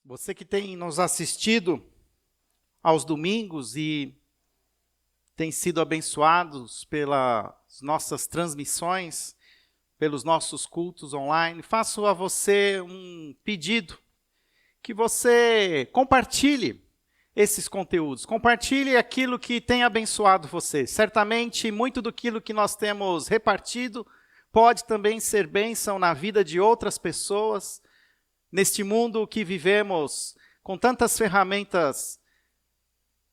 Você que tem nos assistido aos domingos e tem sido abençoados pelas nossas transmissões, pelos nossos cultos online, faço a você um pedido, que você compartilhe esses conteúdos, compartilhe aquilo que tem abençoado você. Certamente, muito daquilo que nós temos repartido pode também ser bênção na vida de outras pessoas. Neste mundo que vivemos, com tantas ferramentas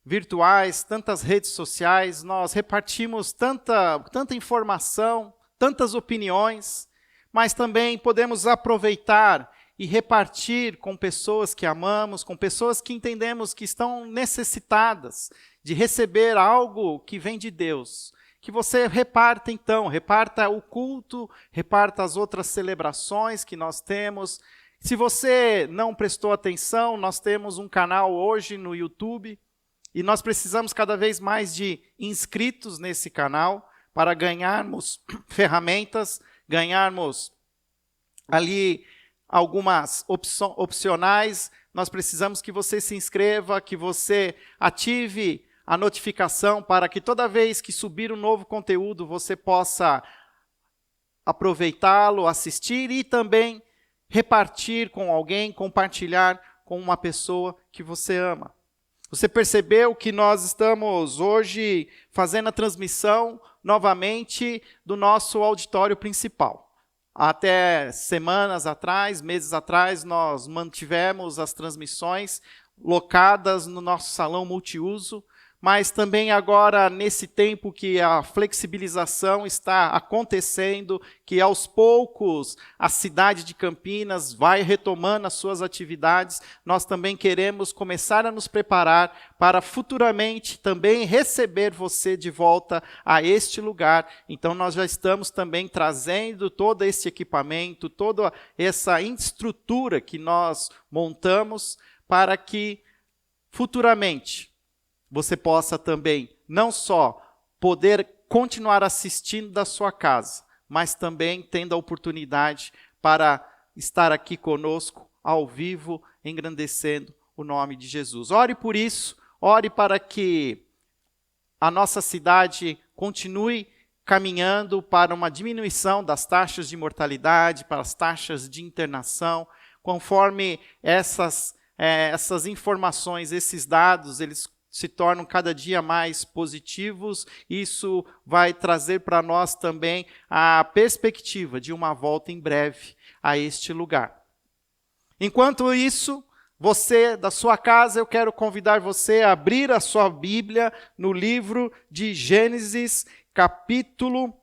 virtuais, tantas redes sociais, nós repartimos tanta informação, tantas opiniões, mas também podemos aproveitar e repartir com pessoas que amamos, com pessoas que entendemos que estão necessitadas de receber algo que vem de Deus. Que você reparta então, reparta o culto, reparta as outras celebrações que nós temos. Se você não prestou atenção, nós temos um canal hoje no YouTube e nós precisamos cada vez mais de inscritos nesse canal para ganharmos ferramentas, ganharmos ali algumas opcionais. Nós precisamos que você se inscreva, que você ative a notificação para que toda vez que subir um novo conteúdo você possa aproveitá-lo, assistir e também repartir com alguém, compartilhar com uma pessoa que você ama. Você percebeu que nós estamos hoje fazendo a transmissão novamente do nosso auditório principal. Até semanas atrás, meses atrás, nós mantivemos as transmissões locadas no nosso salão multiuso, mas também agora, nesse tempo que a flexibilização está acontecendo, que aos poucos a cidade de Campinas vai retomando as suas atividades, nós também queremos começar a nos preparar para futuramente também receber você de volta a este lugar. Então nós já estamos também trazendo todo esse equipamento, toda essa estrutura que nós montamos para que futuramente você possa também não só poder continuar assistindo da sua casa, mas também tendo a oportunidade para estar aqui conosco, ao vivo, engrandecendo o nome de Jesus. Ore por isso, ore para que a nossa cidade continue caminhando para uma diminuição das taxas de mortalidade, para as taxas de internação, conforme essas informações, esses dados, eles se tornam cada dia mais positivos. Isso vai trazer para nós também a perspectiva de uma volta em breve a este lugar. Enquanto isso, você, da sua casa, eu quero convidar você a abrir a sua Bíblia no livro de Gênesis, capítulo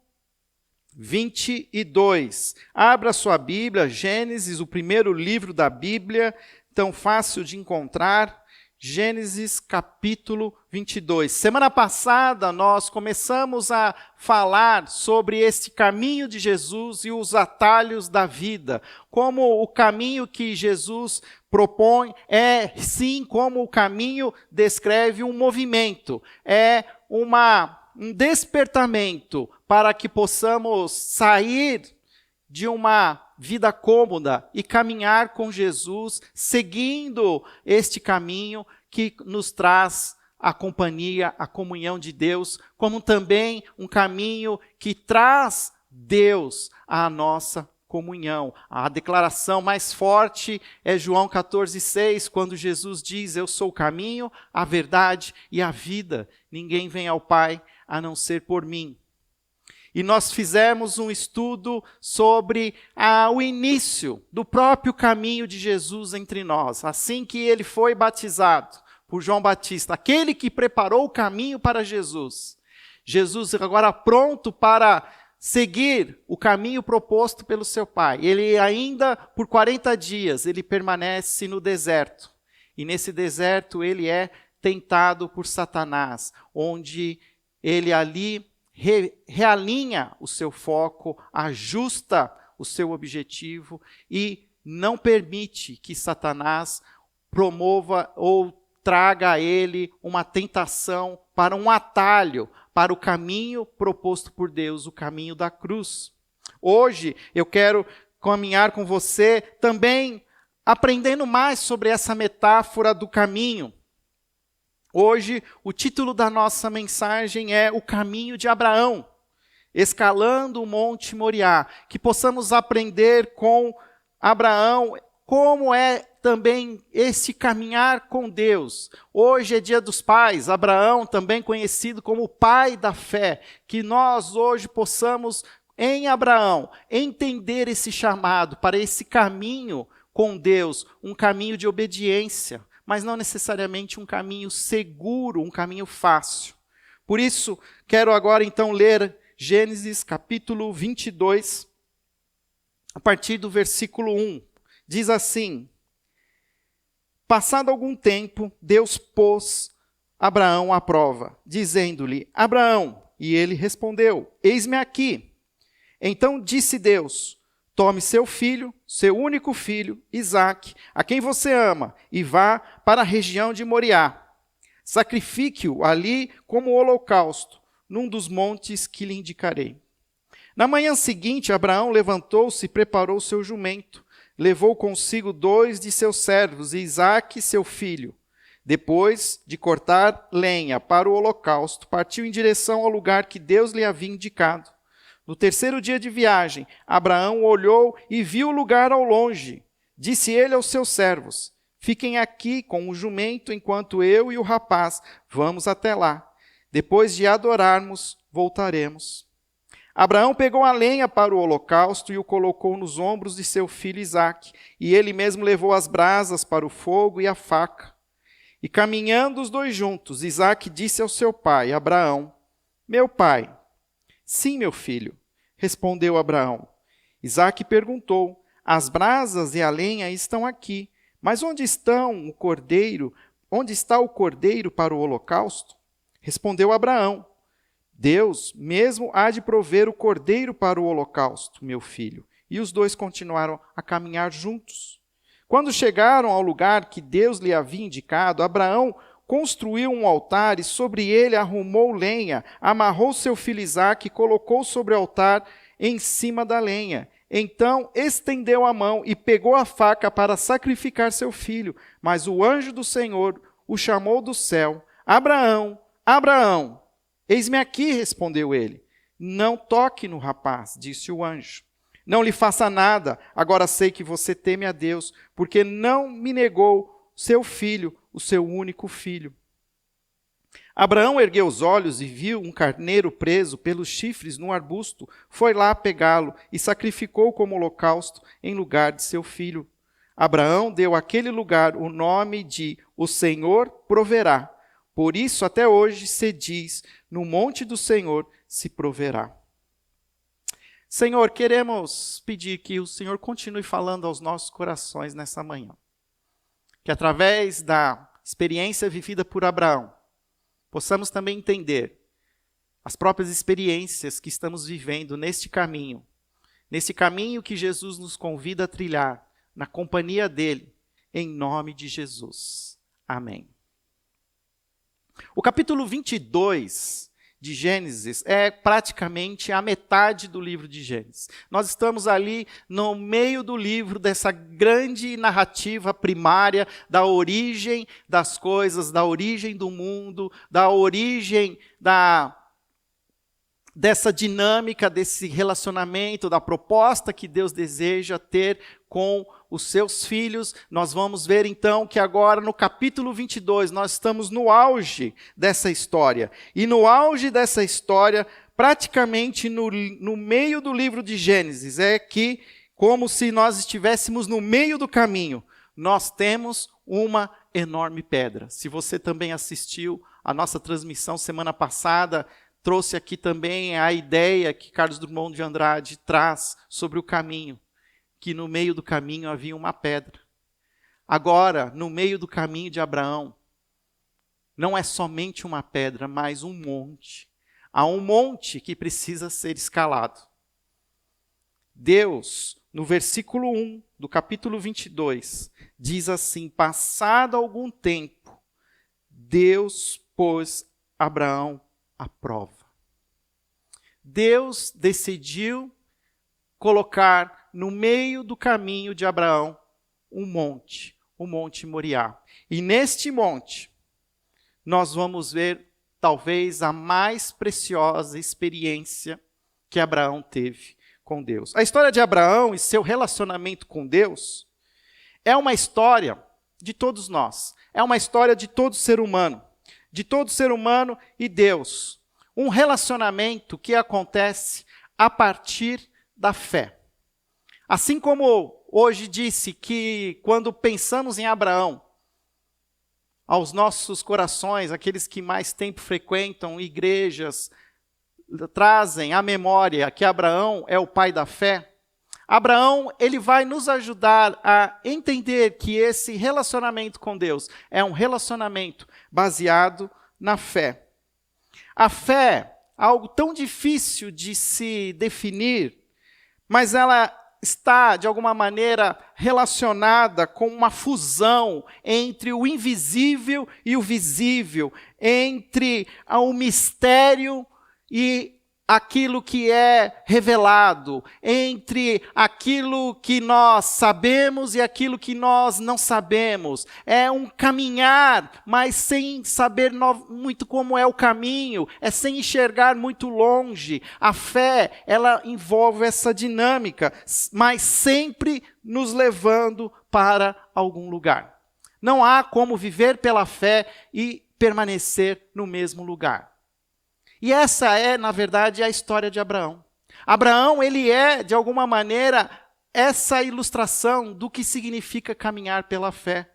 22. Abra a sua Bíblia, Gênesis, o primeiro livro da Bíblia, tão fácil de encontrar. Gênesis capítulo 22. Semana passada nós começamos a falar sobre este caminho de Jesus e os atalhos da vida. Como o caminho que Jesus propõe é, sim, como o caminho descreve um movimento. É um despertamento para que possamos sair de uma vida cômoda e caminhar com Jesus, seguindo este caminho que nos traz a companhia, a comunhão de Deus, como também um caminho que traz Deus à nossa comunhão. A declaração mais forte é João 14,6, quando Jesus diz: eu sou o caminho, a verdade e a vida. Ninguém vem ao Pai a não ser por mim. E nós fizemos um estudo sobre o início do próprio caminho de Jesus entre nós. Assim que ele foi batizado por João Batista, aquele que preparou o caminho para Jesus. Jesus agora pronto para seguir o caminho proposto pelo seu Pai. Ele ainda, por 40 dias, ele permanece no deserto. E nesse deserto ele é tentado por Satanás, onde ele ali realinha o seu foco, ajusta o seu objetivo e não permite que Satanás promova ou traga a ele uma tentação para um atalho, para o caminho proposto por Deus, o caminho da cruz. Hoje eu quero caminhar com você também aprendendo mais sobre essa metáfora do caminho. Hoje, o título da nossa mensagem é O Caminho de Abraão, escalando o Monte Moriá. Que possamos aprender com Abraão como é também esse caminhar com Deus. Hoje é Dia dos Pais, Abraão também conhecido como o pai da fé. Que nós hoje possamos, em Abraão, entender esse chamado para esse caminho com Deus, um caminho de obediência, mas não necessariamente um caminho seguro, um caminho fácil. Por isso, quero agora então ler Gênesis capítulo 22, a partir do versículo 1. Diz assim: Passado algum tempo, Deus pôs Abraão à prova, dizendo-lhe: Abraão, e ele respondeu: Eis-me aqui. Então disse Deus: Tome seu filho, seu único filho, Isaque, a quem você ama, e vá para a região de Moriá. Sacrifique-o ali como holocausto, num dos montes que lhe indicarei. Na manhã seguinte, Abraão levantou-se e preparou seu jumento. Levou consigo 2 de seus servos, e Isaque, seu filho. Depois de cortar lenha para o holocausto, partiu em direção ao lugar que Deus lhe havia indicado. No terceiro dia de viagem, Abraão olhou e viu o lugar ao longe. Disse ele aos seus servos: Fiquem aqui com o jumento, enquanto eu e o rapaz vamos até lá. Depois de adorarmos, voltaremos. Abraão pegou a lenha para o holocausto e o colocou nos ombros de seu filho Isaque, e ele mesmo levou as brasas para o fogo e a faca. E caminhando os dois juntos, Isaque disse ao seu pai, Abraão: Meu pai. Sim, meu filho, respondeu Abraão. Isaque perguntou: As brasas e a lenha estão aqui, mas onde está o cordeiro para o holocausto? Respondeu Abraão: Deus mesmo há de prover o cordeiro para o holocausto, meu filho. E os dois continuaram a caminhar juntos. Quando chegaram ao lugar que Deus lhe havia indicado, Abraão construiu um altar e sobre ele arrumou lenha, amarrou seu filho Isaque e colocou sobre o altar em cima da lenha. Então estendeu a mão e pegou a faca para sacrificar seu filho. Mas o anjo do Senhor o chamou do céu: Abraão, Abraão. Eis-me aqui, respondeu ele. Não toque no rapaz, disse o anjo. Não lhe faça nada, agora sei que você teme a Deus, porque não me negou seu filho, o seu único filho. Abraão ergueu os olhos e viu um carneiro preso pelos chifres num arbusto. Foi lá pegá-lo e sacrificou como holocausto em lugar de seu filho. Abraão deu àquele lugar o nome de O Senhor Proverá. Por isso, até hoje se diz, no monte do Senhor se proverá. Senhor, queremos pedir que o Senhor continue falando aos nossos corações nessa manhã. Que através da experiência vivida por Abraão, possamos também entender as próprias experiências que estamos vivendo nesse caminho que Jesus nos convida a trilhar, na companhia dele, em nome de Jesus. Amém. O capítulo 22 de Gênesis é praticamente a metade do livro de Gênesis. Nós estamos ali no meio do livro, dessa grande narrativa primária da origem das coisas, da origem do mundo, da origem dessa dinâmica, desse relacionamento, da proposta que Deus deseja ter com os seus filhos. Nós vamos ver então que agora no capítulo 22 nós estamos no auge dessa história. E no auge dessa história, praticamente no meio do livro de Gênesis, é que, como se nós estivéssemos no meio do caminho, nós temos uma enorme pedra. Se você também assistiu a nossa transmissão semana passada, trouxe aqui também a ideia que Carlos Drummond de Andrade traz sobre o caminho, que no meio do caminho havia uma pedra. Agora, no meio do caminho de Abraão, não é somente uma pedra, mas um monte. Há um monte que precisa ser escalado. Deus, no versículo 1 do capítulo 22, diz assim: passado algum tempo, Deus pôs Abraão à prova. Deus decidiu colocar no meio do caminho de Abraão um monte, o Monte Moriá. E neste monte, nós vamos ver talvez a mais preciosa experiência que Abraão teve com Deus. A história de Abraão e seu relacionamento com Deus é uma história de todos nós. É uma história de todo ser humano. De todo ser humano e Deus. Um relacionamento que acontece a partir da fé. Assim como hoje disse que quando pensamos em Abraão, aos nossos corações, aqueles que mais tempo frequentam igrejas, trazem à memória que Abraão é o pai da fé. Abraão, ele vai nos ajudar a entender que esse relacionamento com Deus é um relacionamento baseado na fé. A fé, algo tão difícil de se definir, mas ela está, de alguma maneira, relacionada com uma fusão entre o invisível e o visível, entre o mistério e aquilo que é revelado, entre aquilo que nós sabemos e aquilo que nós não sabemos. É um caminhar, mas sem saber muito como é o caminho, é sem enxergar muito longe. A fé, ela envolve essa dinâmica, mas sempre nos levando para algum lugar. Não há como viver pela fé e permanecer no mesmo lugar. E essa é, na verdade, a história de Abraão. Abraão, ele é, de alguma maneira, essa ilustração do que significa caminhar pela fé.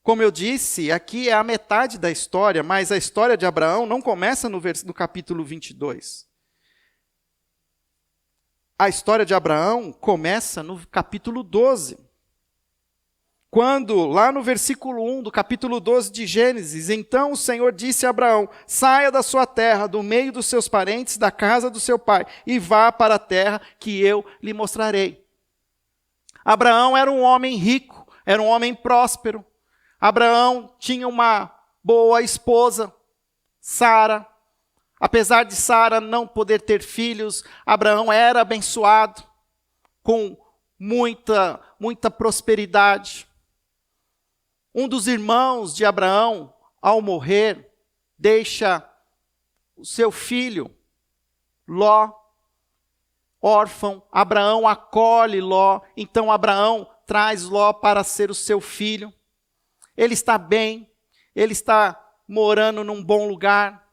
Como eu disse, aqui é a metade da história, mas a história de Abraão não começa no capítulo 22. A história de Abraão começa no capítulo 12. Quando, lá no versículo 1 do capítulo 12 de Gênesis, então o Senhor disse a Abraão, saia da sua terra, do meio dos seus parentes, da casa do seu pai, e vá para a terra que eu lhe mostrarei. Abraão era um homem rico, era um homem próspero. Abraão tinha uma boa esposa, Sara. Apesar de Sara não poder ter filhos, Abraão era abençoado, com muita prosperidade. Um dos irmãos de Abraão, ao morrer, deixa o seu filho, Ló, órfão. Abraão acolhe Ló, então Abraão traz Ló para ser o seu filho. Ele está bem, ele está morando num bom lugar.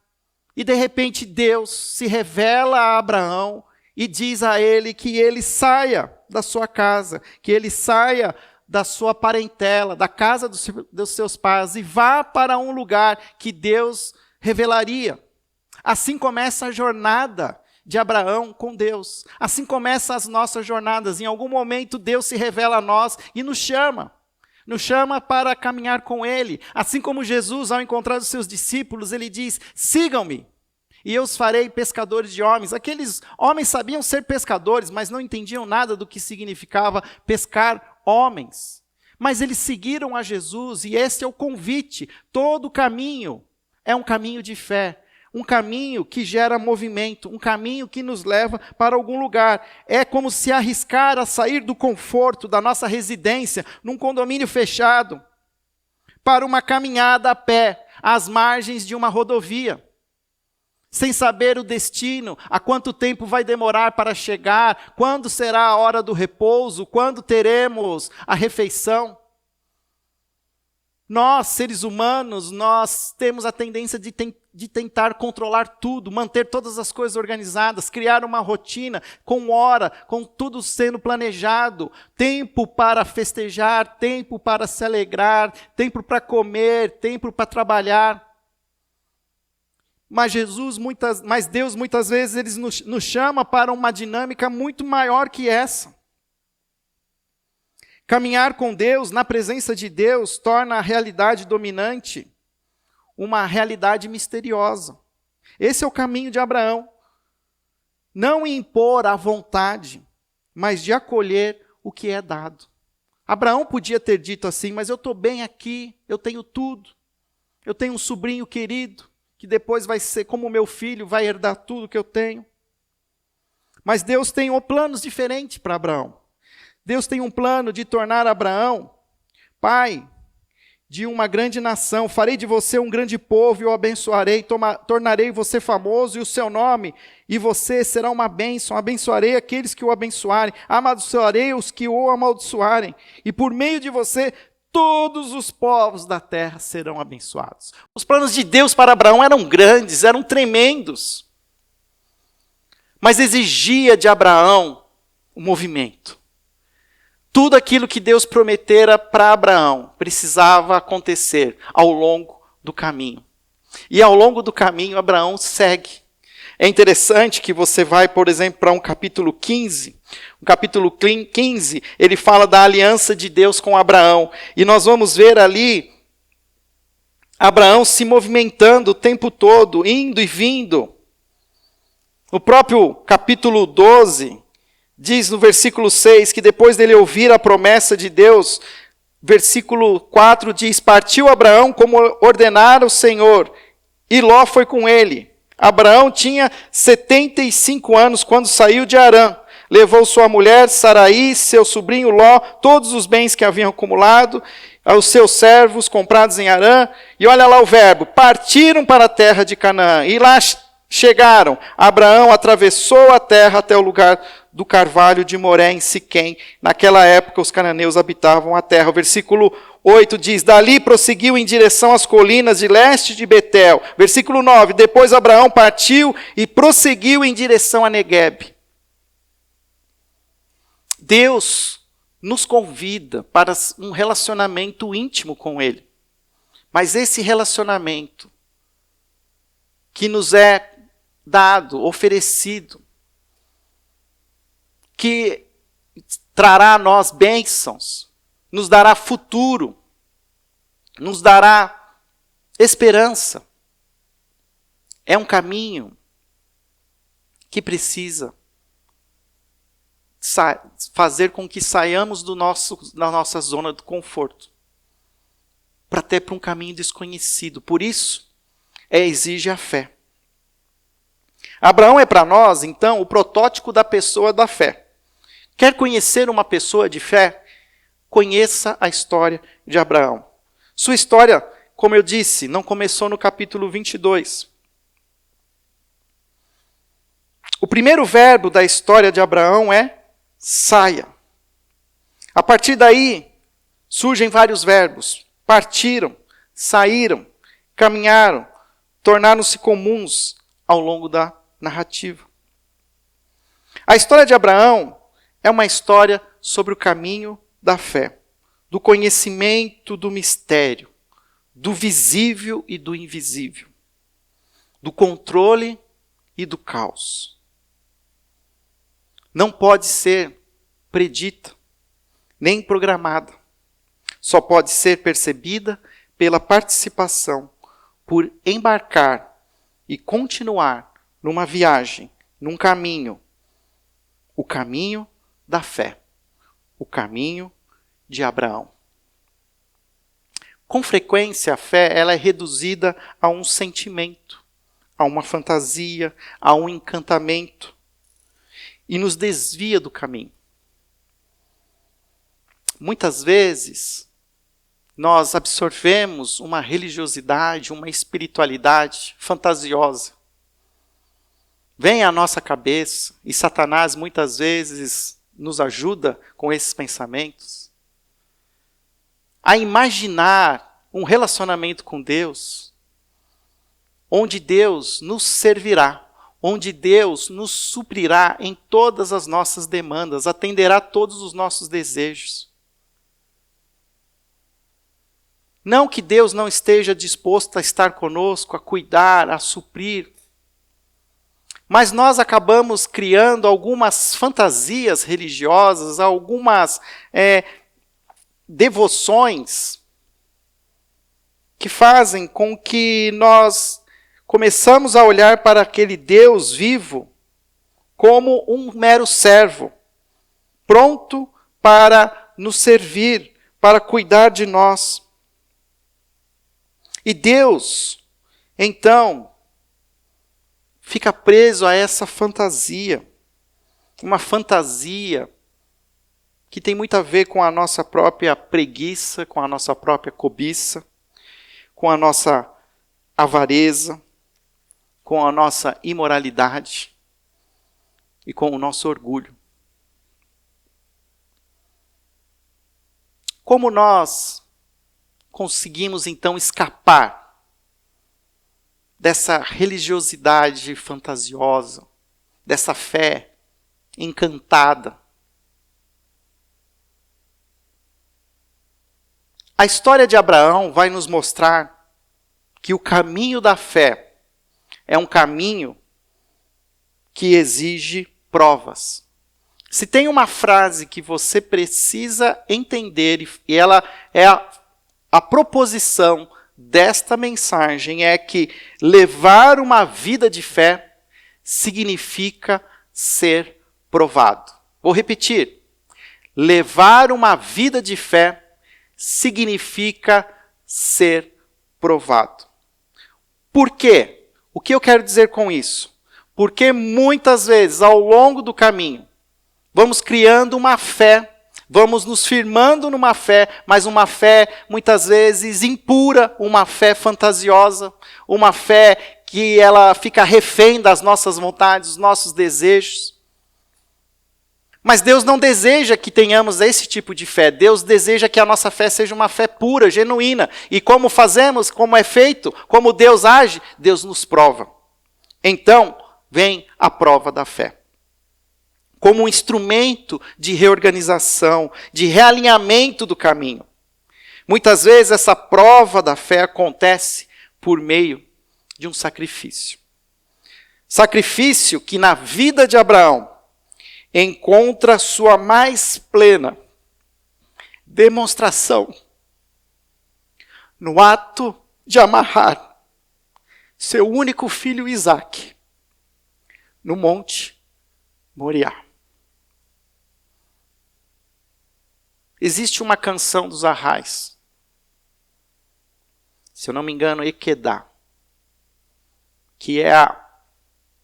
E de repente Deus se revela a Abraão e diz a ele que ele saia da sua casa, que ele saia da sua parentela, da casa dos seus pais, e vá para um lugar que Deus revelaria. Assim começa a jornada de Abraão com Deus. Assim começam as nossas jornadas. Em algum momento Deus se revela a nós e nos chama. Nos chama para caminhar com Ele. Assim como Jesus, ao encontrar os seus discípulos, Ele diz, sigam-me, e eu os farei pescadores de homens. Aqueles homens sabiam ser pescadores, mas não entendiam nada do que significava pescar homens. Mas eles seguiram a Jesus, e esse é o convite. Todo caminho é um caminho de fé. Um caminho que gera movimento, um caminho que nos leva para algum lugar. É como se arriscar a sair do conforto da nossa residência, num condomínio fechado, para uma caminhada a pé, às margens de uma rodovia, sem saber o destino, há quanto tempo vai demorar para chegar, quando será a hora do repouso, quando teremos a refeição. Nós, seres humanos, nós temos a tendência de tentar controlar tudo, manter todas as coisas organizadas, criar uma rotina com hora, com tudo sendo planejado, tempo para festejar, tempo para se alegrar, tempo para comer, tempo para trabalhar. Mas Deus muitas vezes ele nos chama para uma dinâmica muito maior que essa. Caminhar com Deus, na presença de Deus, torna a realidade dominante uma realidade misteriosa. Esse é o caminho de Abraão. Não impor a vontade, mas de acolher o que é dado. Abraão podia ter dito assim, mas eu estou bem aqui, eu tenho tudo. Eu tenho um sobrinho querido, que depois vai ser como meu filho, vai herdar tudo que eu tenho. Mas Deus tem planos diferentes para Abraão. Deus tem um plano de tornar Abraão pai de uma grande nação, farei de você um grande povo e o abençoarei, tornarei você famoso e o seu nome, e você será uma bênção, abençoarei aqueles que o abençoarem, amaldiçoarei os que o amaldiçoarem, e por meio de você todos os povos da terra serão abençoados. Os planos de Deus para Abraão eram grandes, eram tremendos, mas exigia de Abraão um movimento. Tudo aquilo que Deus prometera para Abraão precisava acontecer ao longo do caminho. E ao longo do caminho, Abraão segue. É interessante que você vai, por exemplo, para um capítulo 15. O capítulo 15, ele fala da aliança de Deus com Abraão. E nós vamos ver ali Abraão se movimentando o tempo todo, indo e vindo. O próprio capítulo 12 diz no versículo 6 que depois dele ouvir a promessa de Deus, versículo 4 diz: partiu Abraão como ordenara o Senhor, e Ló foi com ele. Abraão tinha 75 anos quando saiu de Harã. Levou sua mulher Saraí, seu sobrinho Ló, todos os bens que haviam acumulado, aos seus servos comprados em Harã. E olha lá o verbo: partiram para a terra de Canaã. E lá chegaram. Abraão atravessou a terra até o lugar do carvalho de Moré, em Siquém. Naquela época, os cananeus habitavam a terra. O versículo 8 diz: dali prosseguiu em direção às colinas de leste de Betel. Versículo 9: depois Abraão partiu e prosseguiu em direção a Neguebe. Deus nos convida para um relacionamento íntimo com Ele. Mas esse relacionamento que nos é dado, oferecido, que trará a nós bênçãos, nos dará futuro, nos dará esperança. É um caminho que precisa fazer com que saiamos da nossa zona de conforto, para até para um caminho desconhecido. Por isso, exige a fé. Abraão é para nós, então, o protótipo da pessoa da fé. Quer conhecer uma pessoa de fé? Conheça a história de Abraão. Sua história, como eu disse, não começou no capítulo 22. O primeiro verbo da história de Abraão é saia. A partir daí, surgem vários verbos. Partiram, saíram, caminharam, tornaram-se comuns ao longo da narrativa. A história de Abraão é uma história sobre o caminho da fé, do conhecimento do mistério, do visível e do invisível, do controle e do caos. Não pode ser predita, nem programada. Só pode ser percebida pela participação, por embarcar e continuar numa viagem, num caminho, o caminho da fé, o caminho de Abraão. Com frequência, a fé ela é reduzida a um sentimento, a uma fantasia, a um encantamento, e nos desvia do caminho. Muitas vezes, nós absorvemos uma religiosidade, uma espiritualidade fantasiosa. Vem à nossa cabeça, e Satanás muitas vezes nos ajuda com esses pensamentos, a imaginar um relacionamento com Deus, onde Deus nos servirá, onde Deus nos suprirá em todas as nossas demandas, atenderá todos os nossos desejos. Não que Deus não esteja disposto a estar conosco, a cuidar, a suprir, mas nós acabamos criando algumas fantasias religiosas, algumas devoções que fazem com que nós começamos a olhar para aquele Deus vivo como um mero servo, pronto para nos servir, para cuidar de nós. E Deus, então, fica preso a essa fantasia, uma fantasia que tem muito a ver com a nossa própria preguiça, com a nossa própria cobiça, com a nossa avareza, com a nossa imoralidade e com o nosso orgulho. Como nós conseguimos então escapar dessa religiosidade fantasiosa, dessa fé encantada? A história de Abraão vai nos mostrar que o caminho da fé é um caminho que exige provas. Se tem uma frase que você precisa entender, e ela é a proposição desta mensagem, é que levar uma vida de fé significa ser provado. Vou repetir. Levar uma vida de fé significa ser provado. Por quê? O que eu quero dizer com isso? Porque muitas vezes, ao longo do caminho, vamos criando uma fé, vamos nos firmando numa fé, mas uma fé muitas vezes impura, uma fé fantasiosa, uma fé que ela fica refém das nossas vontades, dos nossos desejos. Mas Deus não deseja que tenhamos esse tipo de fé. Deus deseja que a nossa fé seja uma fé pura, genuína. E como fazemos, como é feito, como Deus age, Deus nos prova. Então, vem a prova da fé. Como um instrumento de reorganização, de realinhamento do caminho. Muitas vezes essa prova da fé acontece por meio de um sacrifício. Sacrifício que na vida de Abraão encontra sua mais plena demonstração no ato de amarrar seu único filho Isaque no Monte Moriá. Existe uma canção dos Arrais, se eu não me engano, Equedá, que é a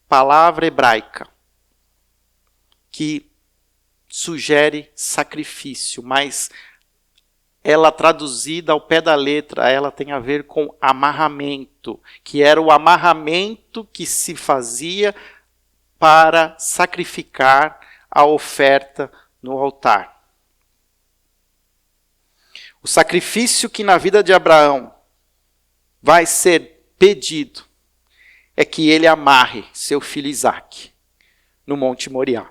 palavra hebraica que sugere sacrifício, mas ela traduzida ao pé da letra, ela tem a ver com amarramento, que era o amarramento que se fazia para sacrificar a oferta no altar. O sacrifício que na vida de Abraão vai ser pedido é que ele amarre seu filho Isaque no Monte Moriá.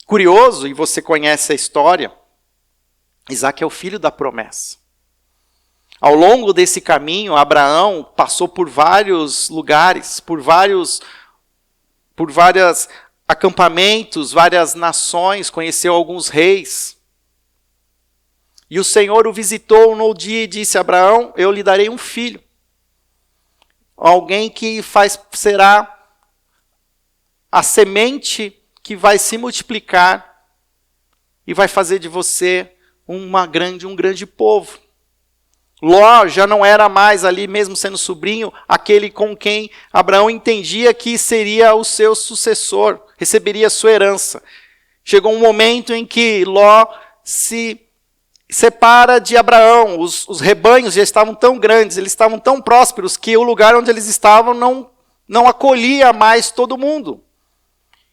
Curioso, e você conhece a história, Isaque é o filho da promessa. Ao longo desse caminho, Abraão passou por vários lugares, por vários acampamentos, várias nações, conheceu alguns reis. E o Senhor o visitou no dia e disse: Abraão, eu lhe darei um filho. Alguém que será a semente que vai se multiplicar e vai fazer de você um grande povo. Ló já não era mais ali, mesmo sendo sobrinho, aquele com quem Abraão entendia que seria o seu sucessor, receberia sua herança. Chegou um momento em que Ló se separa de Abraão. Os rebanhos já estavam tão grandes, eles estavam tão prósperos, que o lugar onde eles estavam não acolhia mais todo mundo.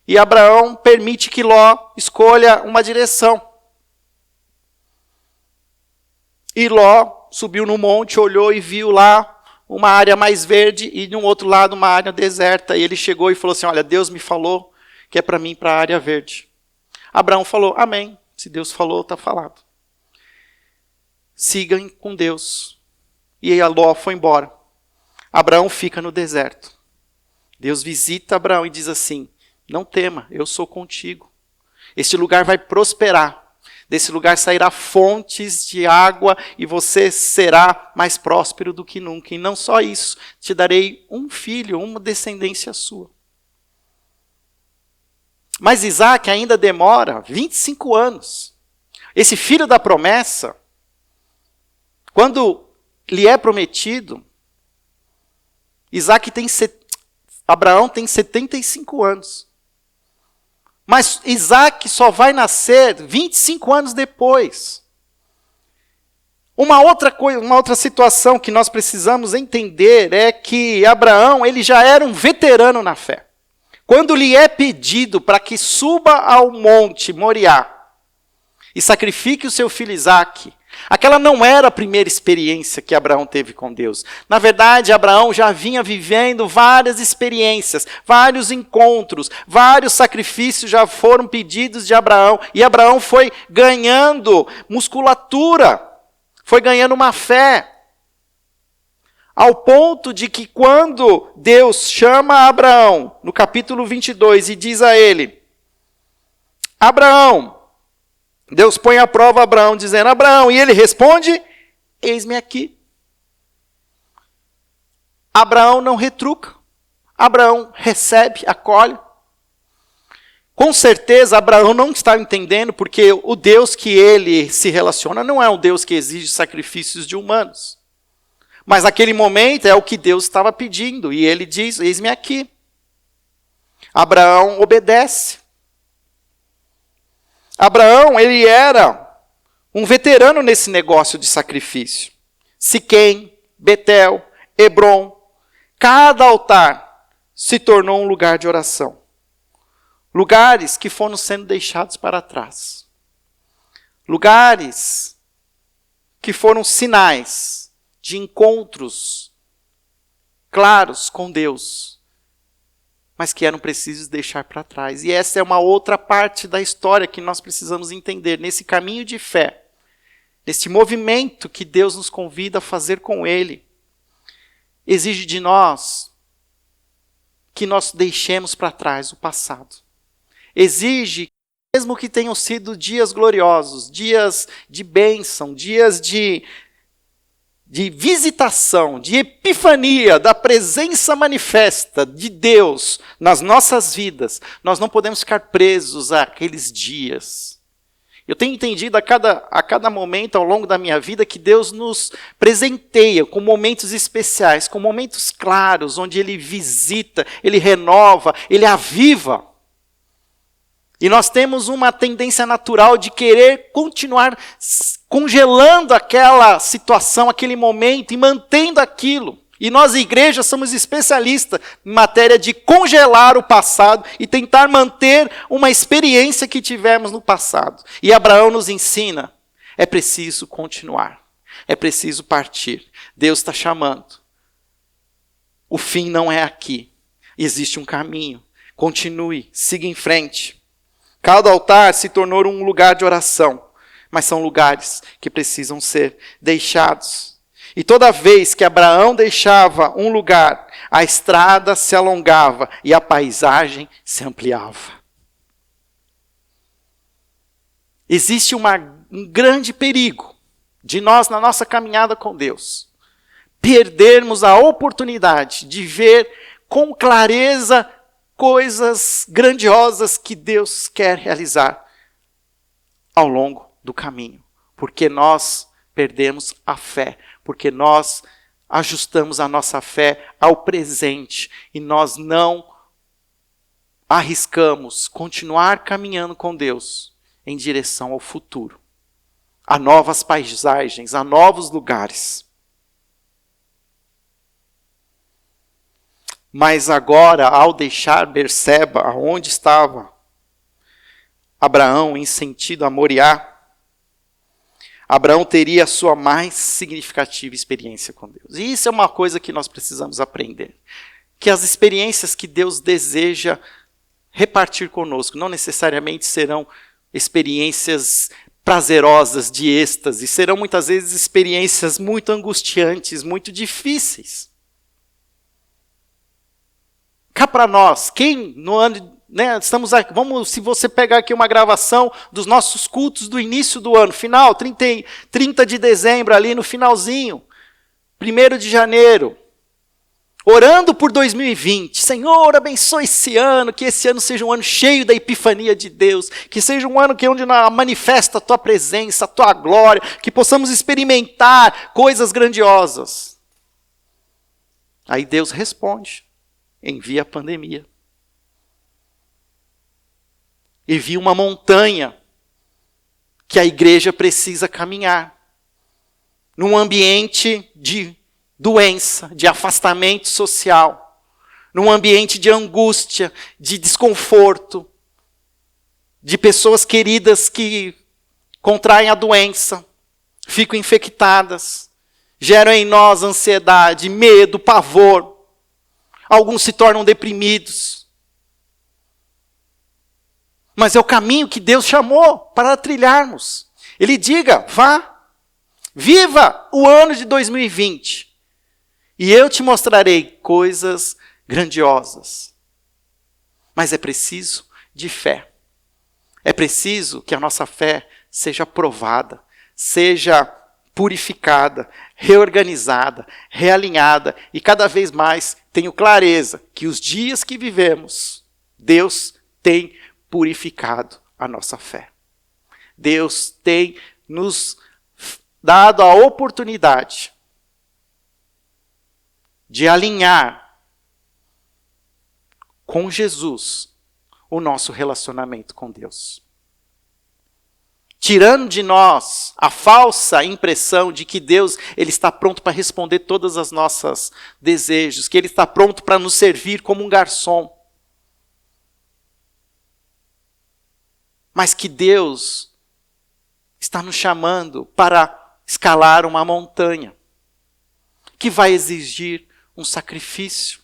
E Abraão permite que Ló escolha uma direção. E Ló subiu no monte, olhou e viu lá uma área mais verde e de um outro lado uma área deserta. E ele chegou e falou assim: olha, Deus me falou que é para mim ir para a área verde. Abraão falou: amém, se Deus falou, está falado. Sigam com Deus. E a Ló foi embora. Abraão fica no deserto. Deus visita Abraão e diz assim: não tema, eu sou contigo. Este lugar vai prosperar. Desse lugar sairá fontes de água e você será mais próspero do que nunca. E não só isso, te darei um filho, uma descendência sua. Mas Isaque ainda demora 25 anos. Esse filho da promessa, quando lhe é prometido, Abraão tem 75 anos. Mas Isaac só vai nascer 25 anos depois. Uma outra situação que nós precisamos entender é que Abraão, ele já era um veterano na fé. Quando lhe é pedido para que suba ao monte Moriá e sacrifique o seu filho Isaque, aquela não era a primeira experiência que Abraão teve com Deus. Na verdade, Abraão já vinha vivendo várias experiências, vários encontros, vários sacrifícios já foram pedidos de Abraão, e Abraão foi ganhando musculatura, foi ganhando uma fé, ao ponto de que quando Deus chama Abraão, no capítulo 22, e diz a ele, Abraão, Deus põe à prova Abraão, dizendo, Abraão, e ele responde, eis-me aqui. Abraão não retruca, Abraão recebe, acolhe. Com certeza, Abraão não está entendendo, porque o Deus que ele se relaciona não é um Deus que exige sacrifícios de humanos. Mas naquele momento é o que Deus estava pedindo, e ele diz, eis-me aqui. Abraão obedece. Abraão, ele era um veterano nesse negócio de sacrifício. Siquém, Betel, Hebrom, cada altar se tornou um lugar de oração. Lugares que foram sendo deixados para trás. Lugares que foram sinais de encontros claros com Deus, mas que eram precisos deixar para trás. E essa é uma outra parte da história que nós precisamos entender. Nesse caminho de fé, nesse movimento que Deus nos convida a fazer com Ele, exige de nós que nós deixemos para trás o passado. Exige, mesmo que tenham sido dias gloriosos, dias de bênção, dias de visitação, de epifania, da presença manifesta de Deus nas nossas vidas, nós não podemos ficar presos àqueles dias. Eu tenho entendido a cada momento ao longo da minha vida que Deus nos presenteia com momentos especiais, com momentos claros, onde Ele visita, Ele renova, Ele aviva. E nós temos uma tendência natural de querer continuar congelando aquela situação, aquele momento e mantendo aquilo. E nós, igreja, somos especialistas em matéria de congelar o passado e tentar manter uma experiência que tivemos no passado. E Abraão nos ensina, é preciso continuar, é preciso partir. Deus está chamando. O fim não é aqui, existe um caminho. Continue, siga em frente. Cada altar se tornou um lugar de oração, mas são lugares que precisam ser deixados. E toda vez que Abraão deixava um lugar, a estrada se alongava e a paisagem se ampliava. Existe um grande perigo de nós, na nossa caminhada com Deus, perdermos a oportunidade de ver com clareza coisas grandiosas que Deus quer realizar ao longo do caminho. Porque nós perdemos a fé, porque nós ajustamos a nossa fé ao presente e nós não arriscamos continuar caminhando com Deus em direção ao futuro, a novas paisagens, a novos lugares. Mas agora, ao deixar Berseba, onde estava Abraão, em sentido a Moriá, Abraão teria a sua mais significativa experiência com Deus. E isso é uma coisa que nós precisamos aprender. Que as experiências que Deus deseja repartir conosco não necessariamente serão experiências prazerosas de êxtase, serão muitas vezes experiências muito angustiantes, muito difíceis. Cá para nós, quem no ano, estamos aqui, se você pegar aqui uma gravação dos nossos cultos do início do ano, final, 30 de dezembro, ali no finalzinho, 1º de janeiro, orando por 2020, Senhor, abençoe esse ano, que esse ano seja um ano cheio da epifania de Deus, que seja um ano onde manifesta a Tua presença, a Tua glória, que possamos experimentar coisas grandiosas. Aí Deus responde. Envia a pandemia. e vi uma montanha que a igreja precisa caminhar. Num ambiente de doença, de afastamento social, num ambiente de angústia, de desconforto, de pessoas queridas que contraem a doença, ficam infectadas, geram em nós ansiedade, medo, pavor. Alguns se tornam deprimidos. Mas é o caminho que Deus chamou para trilharmos. Ele diga, vá, viva o ano de 2020. E eu te mostrarei coisas grandiosas. Mas é preciso de fé. É preciso que a nossa fé seja provada, seja purificada, reorganizada, realinhada. E cada vez mais tenho clareza que os dias que vivemos, Deus tem purificado a nossa fé. Deus tem nos dado a oportunidade de alinhar com Jesus o nosso relacionamento com Deus. Tirando de nós a falsa impressão de que Deus ele está pronto para responder todas as nossas desejos, que Ele está pronto para nos servir como um garçom. Mas que Deus está nos chamando para escalar uma montanha, que vai exigir um sacrifício.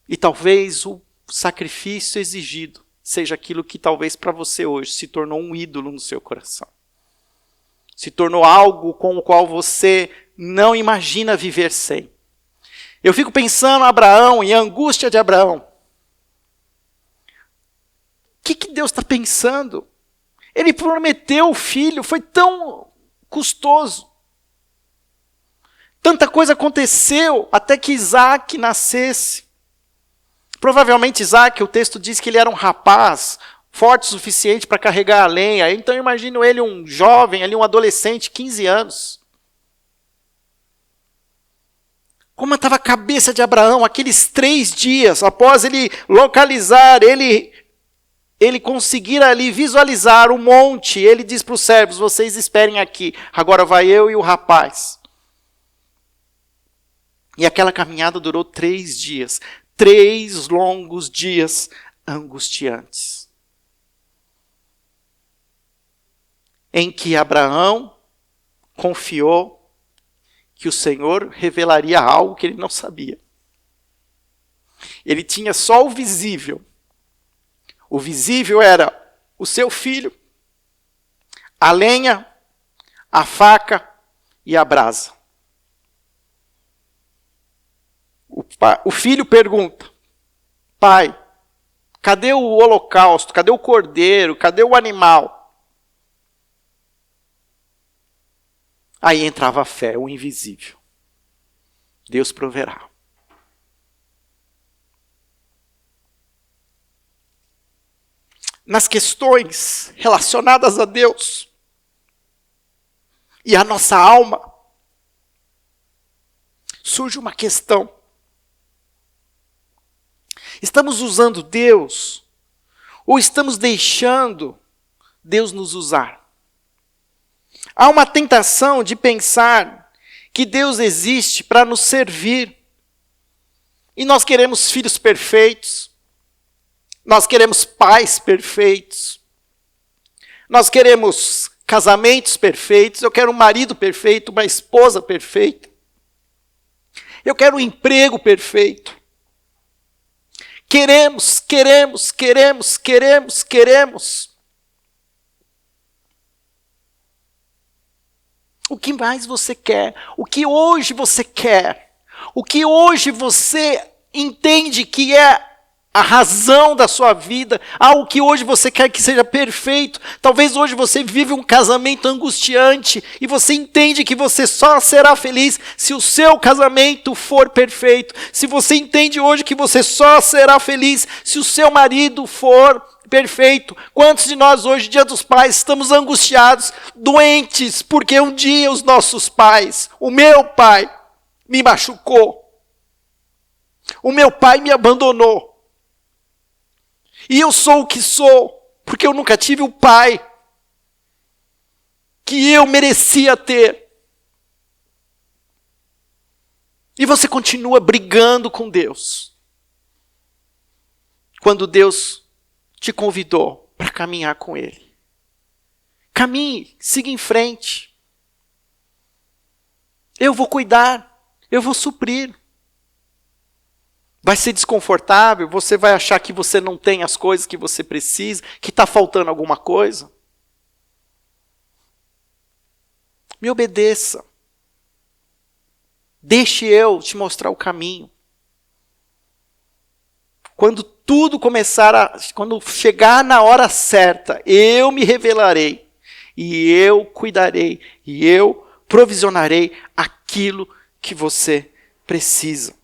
E talvez o sacrifício exigido seja aquilo que talvez para você hoje se tornou um ídolo no seu coração. Se tornou algo com o qual você não imagina viver sem. Eu fico pensando em Abraão e a angústia de Abraão. O que Deus está pensando? Ele prometeu o filho, foi tão custoso. Tanta coisa aconteceu até que Isaac nascesse. Provavelmente Isaac, o texto diz que ele era um rapaz forte o suficiente para carregar a lenha. Então eu imagino ele um jovem, ali um adolescente, 15 anos. Como estava a cabeça de Abraão, aqueles 3 dias, após ele localizar, ele conseguir ali visualizar o monte, ele diz para os servos, vocês esperem aqui, agora vai eu e o rapaz. E aquela caminhada durou 3 dias. 3 longos dias angustiantes. Em que Abraão confiou que o Senhor revelaria algo que ele não sabia. Ele tinha só o visível. O visível era o seu filho, a lenha, a faca e a brasa. O filho pergunta, pai, cadê o holocausto? Cadê o cordeiro? Cadê o animal? Aí entrava a fé, o invisível. Deus proverá. Nas questões relacionadas a Deus e a nossa alma, surge uma questão. Estamos usando Deus ou estamos deixando Deus nos usar? Há uma tentação de pensar que Deus existe para nos servir. E nós queremos filhos perfeitos. Nós queremos pais perfeitos. Nós queremos casamentos perfeitos. Eu quero um marido perfeito, uma esposa perfeita. Eu quero um emprego perfeito. Queremos. O que mais você quer? O que hoje você quer? O que hoje você entende que é a razão da sua vida? Algo que hoje você quer que seja perfeito? Talvez hoje você vive um casamento angustiante e você entende que você só será feliz se o seu casamento for perfeito. Se você entende hoje que você só será feliz se o seu marido for perfeito. Quantos de nós hoje, Dia dos Pais, estamos angustiados, doentes, porque um dia os nossos pais, o meu pai, me machucou. O meu pai me abandonou. E eu sou o que sou, porque eu nunca tive o pai que eu merecia ter. E você continua brigando com Deus, quando Deus te convidou para caminhar com Ele. Caminhe, siga em frente. Eu vou cuidar, eu vou suprir. Vai ser desconfortável, você vai achar que você não tem as coisas que você precisa, que está faltando alguma coisa. Me obedeça. Deixe eu te mostrar o caminho. Quando tudo quando chegar na hora certa, eu me revelarei, e eu cuidarei, e eu provisionarei aquilo que você precisa.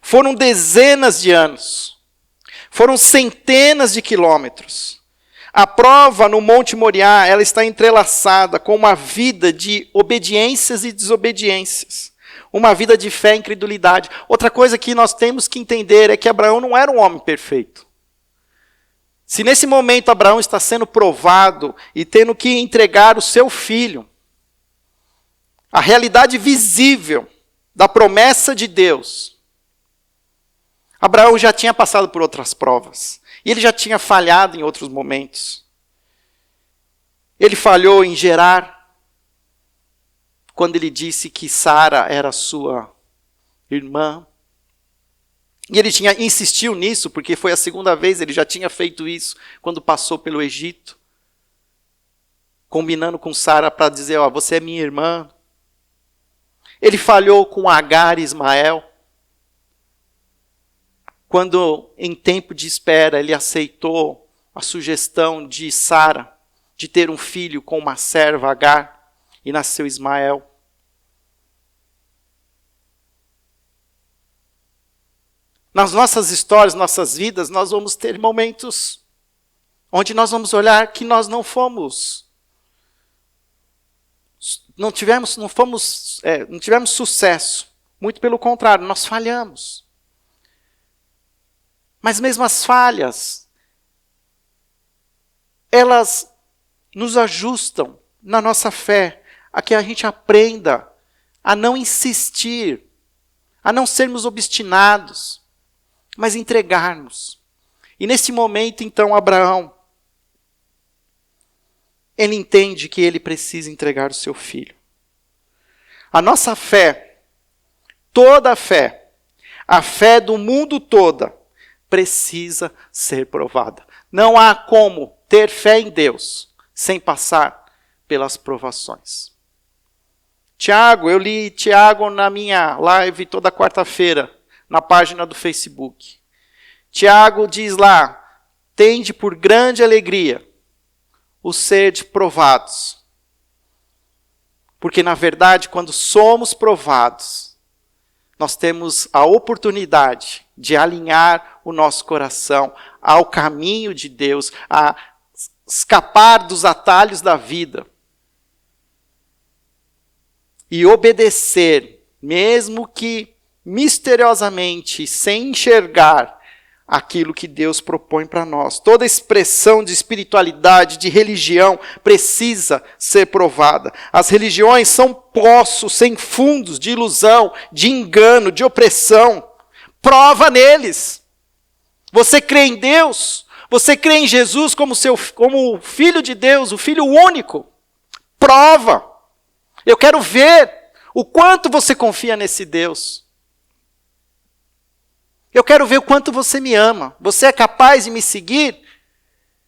Foram dezenas de anos, foram centenas de quilômetros. A prova no Monte Moriá, ela está entrelaçada com uma vida de obediências e desobediências. Uma vida de fé e incredulidade. Outra coisa que nós temos que entender é que Abraão não era um homem perfeito. Se nesse momento Abraão está sendo provado e tendo que entregar o seu filho, a realidade visível da promessa de Deus, Abraão já tinha passado por outras provas. E ele já tinha falhado em outros momentos. Ele falhou em Gerar, quando ele disse que Sara era sua irmã. E ele insistiu nisso, porque foi a segunda vez, ele já tinha feito isso, quando passou pelo Egito. Combinando com Sara para dizer, você é minha irmã. Ele falhou com Agar e Ismael. Quando, em tempo de espera, ele aceitou a sugestão de Sara de ter um filho com uma serva, Agar, e nasceu Ismael. Nas nossas histórias, nossas vidas, nós vamos ter momentos onde nós vamos olhar que nós não tivemos sucesso. Muito pelo contrário, nós falhamos. Mas mesmo as falhas, elas nos ajustam na nossa fé, a que a gente aprenda a não insistir, a não sermos obstinados, mas entregarmos. E nesse momento, então, Abraão, ele entende que ele precisa entregar o seu filho. A nossa fé, toda a fé do mundo toda, precisa ser provada. Não há como ter fé em Deus sem passar pelas provações. Eu li Tiago na minha live toda quarta-feira, na página do Facebook. Tiago diz lá, tende por grande alegria o ser provados. Porque, na verdade, quando somos provados, nós temos a oportunidade de alinhar o nosso coração ao caminho de Deus, a escapar dos atalhos da vida e obedecer, mesmo que misteriosamente, sem enxergar aquilo que Deus propõe para nós. Toda expressão de espiritualidade, de religião, precisa ser provada. As religiões são poços sem fundos de ilusão, de engano, de opressão. Prova neles. Você crê em Deus? Você crê em Jesus como o Filho de Deus, o Filho único? Prova. Eu quero ver o quanto você confia nesse Deus. Eu quero ver o quanto você me ama. Você é capaz de me seguir?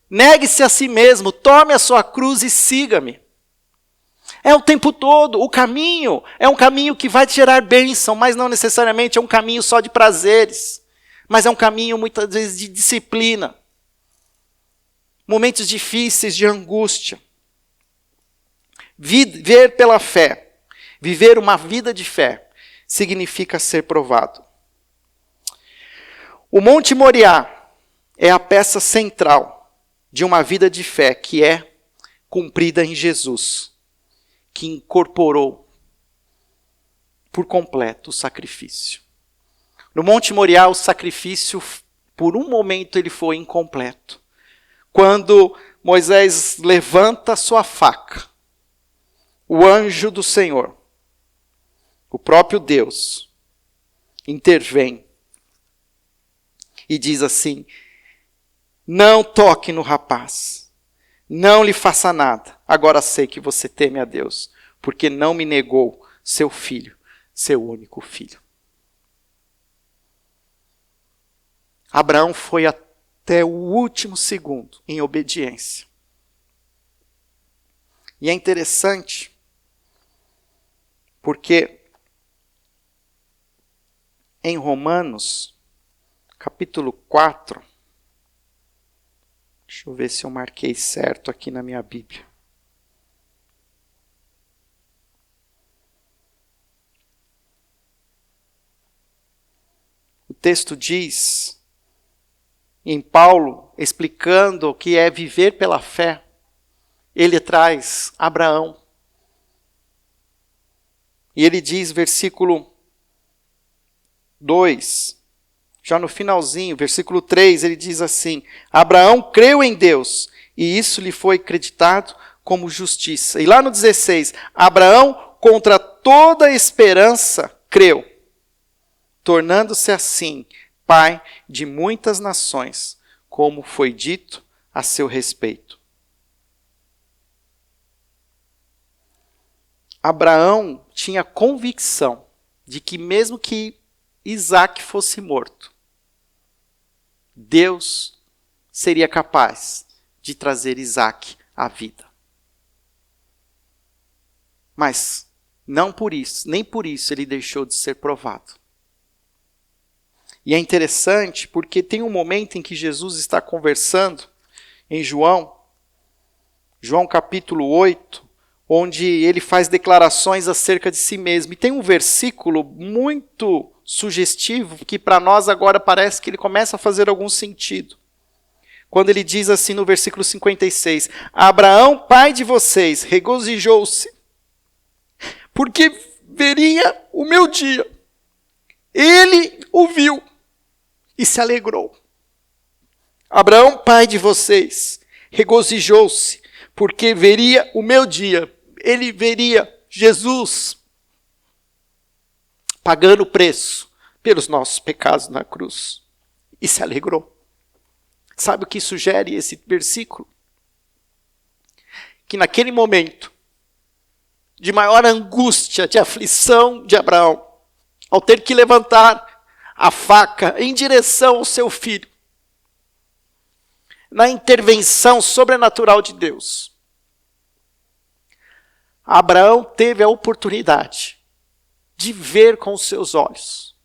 Negue-se a si mesmo, tome a sua cruz e siga-me. É o tempo todo. O caminho é um caminho que vai te gerar bênção, mas não necessariamente é um caminho só de prazeres. Mas é um caminho, muitas vezes, de disciplina. Momentos difíceis de angústia. Viver pela fé, viver uma vida de fé, significa ser provado. O Monte Moriá é a peça central de uma vida de fé que é cumprida em Jesus, que incorporou por completo o sacrifício. No Monte Moriá, o sacrifício, por um momento, ele foi incompleto. Quando Moisés levanta sua faca, o anjo do Senhor, o próprio Deus, intervém e diz assim: não toque no rapaz, não lhe faça nada. Agora sei que você teme a Deus, porque não me negou seu filho, seu único filho. Abraão foi até o último segundo em obediência. E é interessante, porque em Romanos, capítulo 4, deixa eu ver se eu marquei certo aqui na minha Bíblia. O texto diz, em Paulo, explicando o que é viver pela fé, ele traz Abraão. E ele diz, versículo 2, já no finalzinho, versículo 3, ele diz assim: Abraão creu em Deus, e isso lhe foi acreditado como justiça. E lá no 16, Abraão, contra toda esperança, creu, tornando-se assim pai de muitas nações, como foi dito a seu respeito. Abraão tinha convicção de que mesmo que Isaac fosse morto, Deus seria capaz de trazer Isaac à vida. Mas não por isso, nem por isso ele deixou de ser provado. E é interessante porque tem um momento em que Jesus está conversando em João capítulo 8, onde ele faz declarações acerca de si mesmo. E tem um versículo muito sugestivo que para nós agora parece que ele começa a fazer algum sentido. Quando ele diz assim no versículo 56, Abraão, pai de vocês, regozijou-se, porque veria o meu dia. Ele o viu e se alegrou. Abraão, pai de vocês, regozijou-se, porque veria o meu dia. Ele veria Jesus pagando o preço pelos nossos pecados na cruz. E se alegrou. Sabe o que sugere esse versículo? Que naquele momento de maior angústia, de aflição de Abraão, ao ter que levantar a faca em direção ao seu filho, na intervenção sobrenatural de Deus, Abraão teve a oportunidade de ver com os seus olhos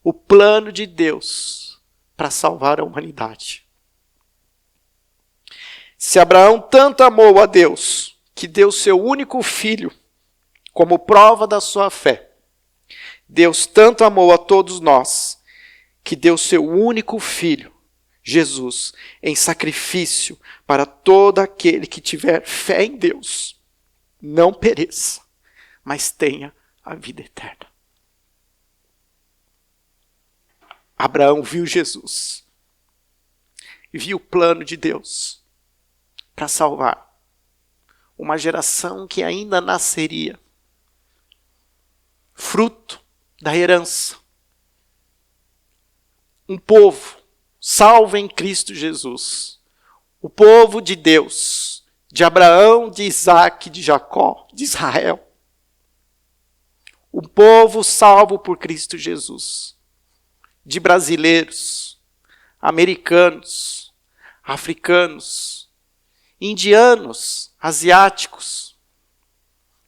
o plano de Deus para salvar a humanidade. Se Abraão tanto amou a Deus, que deu seu único filho como prova da sua fé, Deus tanto amou a todos nós, que deu seu único filho, Jesus, em sacrifício para todo aquele que tiver fé em Deus, não pereça, mas tenha a vida eterna. Abraão viu Jesus, viu o plano de Deus para salvar uma geração que ainda nasceria, fruto da herança. Um povo salvo em Cristo Jesus. O povo de Deus, de Abraão, de Isaac, de Jacó, de Israel. O povo salvo por Cristo Jesus. De brasileiros, americanos, africanos, indianos, asiáticos,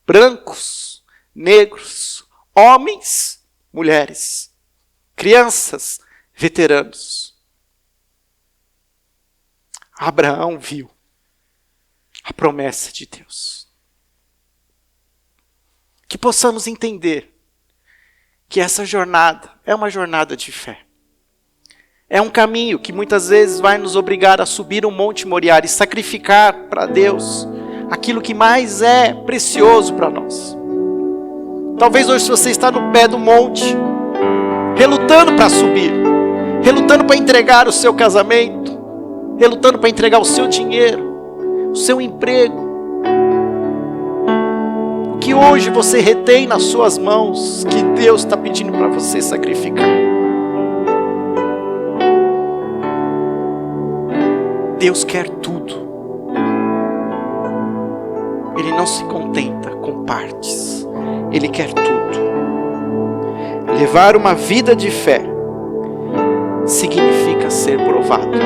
brancos, negros, homens, mulheres, crianças, veteranos. Abraão viu a promessa de Deus. Que possamos entender que essa jornada é uma jornada de fé. É um caminho que muitas vezes vai nos obrigar a subir um Monte Moriá e sacrificar para Deus aquilo que mais é precioso para nós. Talvez hoje, se você está no pé do monte, relutando para subir, relutando para entregar o seu casamento, relutando para entregar o seu dinheiro, o seu emprego. O que hoje você retém nas suas mãos, que Deus está pedindo para você sacrificar. Deus quer tudo. Ele não se contenta com partes. Ele quer tudo. Levar uma vida de fé significa ser provado.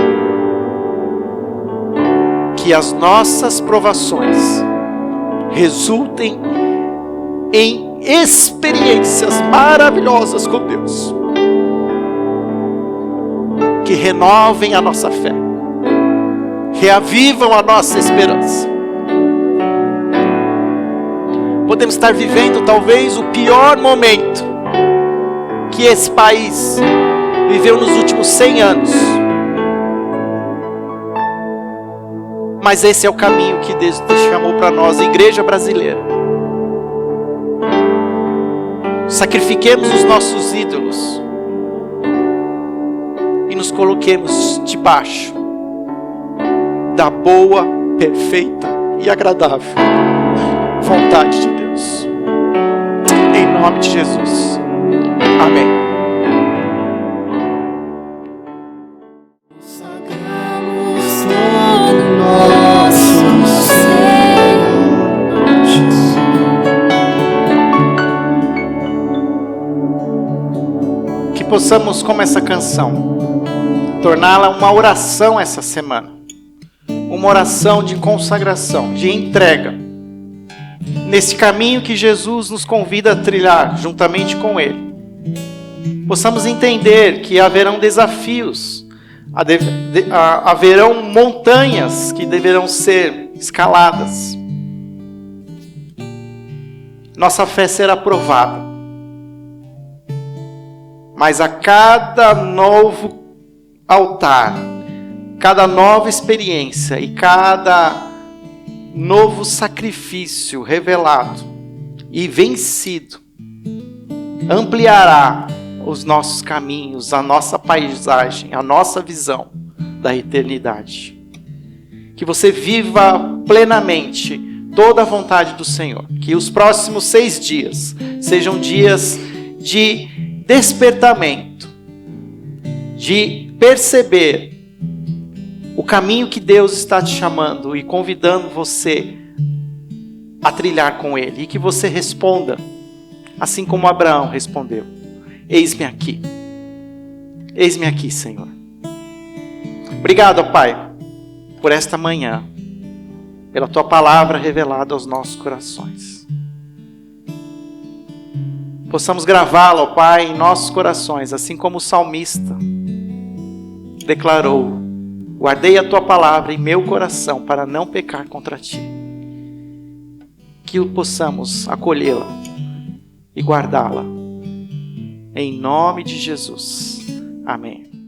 Que as nossas provações resultem em experiências maravilhosas com Deus, que renovem a nossa fé, reavivam a nossa esperança. Podemos estar vivendo talvez o pior momento que esse país viveu nos últimos 100 anos. Mas esse é o caminho que Deus chamou para nós, a igreja brasileira. Sacrifiquemos os nossos ídolos e nos coloquemos debaixo da boa, perfeita e agradável vontade de Deus. Em nome de Jesus. Amém. Que possamos, como essa canção, torná-la uma oração essa semana. Uma oração de consagração, de entrega. Nesse caminho que Jesus nos convida a trilhar juntamente com Ele. Possamos entender que haverão desafios, haverão montanhas que deverão ser escaladas. Nossa fé será provada. Mas a cada novo altar, cada nova experiência e cada novo sacrifício revelado e vencido, ampliará os nossos caminhos, a nossa paisagem, a nossa visão da eternidade. Que você viva plenamente toda a vontade do Senhor. Que os próximos 6 dias sejam dias de despertamento, de perceber o caminho que Deus está te chamando e convidando você a trilhar com Ele. E que você responda, assim como Abraão respondeu: eis-me aqui. Eis-me aqui, Senhor. Obrigado, Pai, por esta manhã, pela Tua palavra revelada aos nossos corações. Possamos gravá-la, ó Pai, em nossos corações, assim como o salmista declarou: guardei a Tua palavra em meu coração para não pecar contra Ti. Que possamos acolhê-la e guardá-la. Em nome de Jesus. Amém.